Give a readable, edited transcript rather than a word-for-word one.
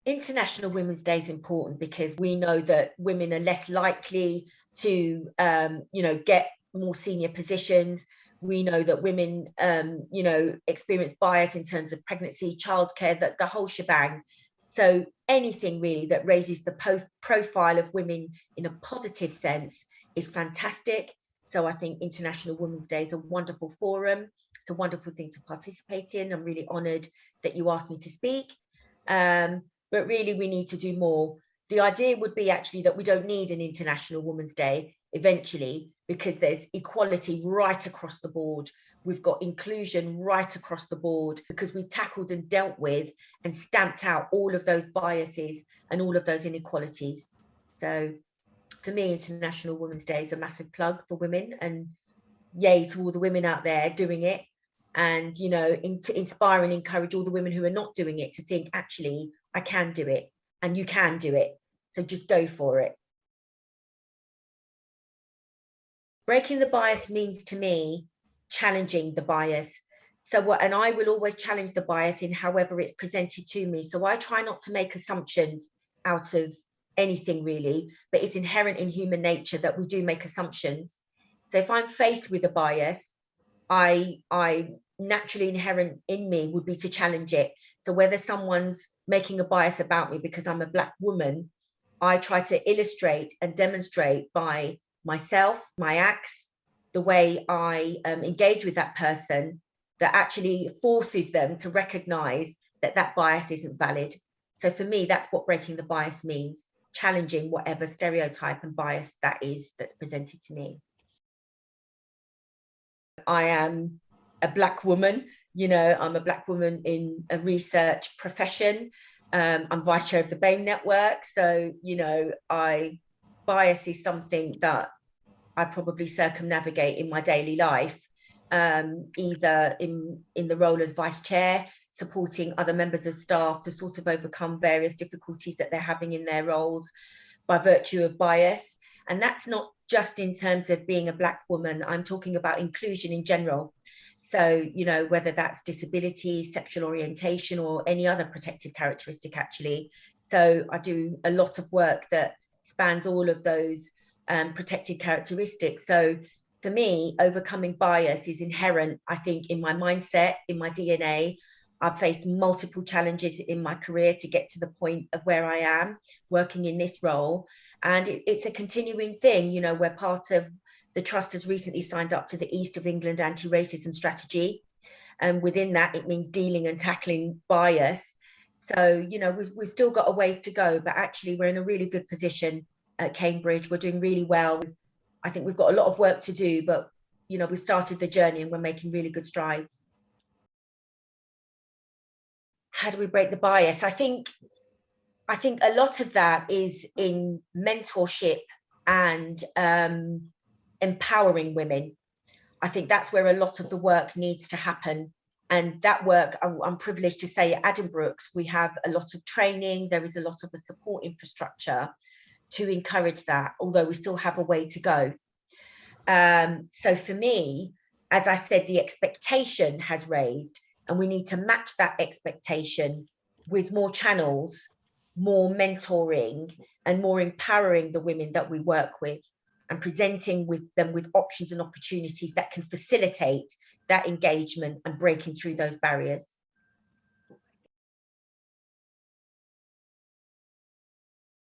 International Women's Day is important because we know that women are less likely to, get more senior positions. We know that women, experience bias in terms of pregnancy, childcare, the whole shebang. So anything really that raises the profile of women in a positive sense is fantastic. So I think International Women's Day is a wonderful forum. It's a wonderful thing to participate in. I'm really honoured that you asked me to speak. But really we need to do more. The idea would be actually that we don't need an International Women's Day eventually, because there's equality right across the board. We've got inclusion right across the board because we've tackled and dealt with and stamped out all of those biases and all of those inequalities. So for me, International Women's Day is a massive plug for women, and yay to all the women out there doing it. And, to inspire and encourage all the women who are not doing it to think, actually, I can do it and you can do it. So just go for it. Breaking the bias means to me challenging the bias. And I will always challenge the bias in however it's presented to me. So I try not to make assumptions out of anything really, but it's inherent in human nature that we do make assumptions. So if I'm faced with a bias, I naturally inherent in me would be to challenge it. So whether someone's making a bias about me because I'm a Black woman, I try to illustrate and demonstrate by myself, my acts, the way I engage with that person, that actually forces them to recognize that that bias isn't valid. So for me, that's what breaking the bias means, challenging whatever stereotype and bias that is that's presented to me. I am a Black woman, I'm a Black woman in a research profession. I'm vice chair of the BAME network. So, bias is something that I probably circumnavigate in my daily life, either in the role as vice chair, supporting other members of staff to sort of overcome various difficulties that they're having in their roles by virtue of bias. And that's not just in terms of being a Black woman, I'm talking about inclusion in general. So, whether that's disability, sexual orientation, or any other protected characteristic, actually. So I do a lot of work that spans all of those protected characteristics. So for me, overcoming bias is inherent, I think, in my mindset, in my DNA. I've faced multiple challenges in my career to get to the point of where I am working in this role. And it's a continuing thing. We're part of, the Trust has recently signed up to the East of England anti-racism strategy. And within that, it means dealing and tackling bias. So, we've still got a ways to go, but actually we're in a really good position at Cambridge. We're doing really well. I think we've got a lot of work to do, but, we've started the journey and we're making really good strides. How do we break the bias? I think a lot of that is in mentorship and empowering women. I think that's where a lot of the work needs to happen. And that work, I'm privileged to say at Addenbrooke's, we have a lot of training. There is a lot of the support infrastructure to encourage that, although we still have a way to go. So for me, as I said, the expectation has raised, and we need to match that expectation with more channels, more mentoring, and more empowering the women that we work with, and presenting them with options and opportunities that can facilitate that engagement and breaking through those barriers.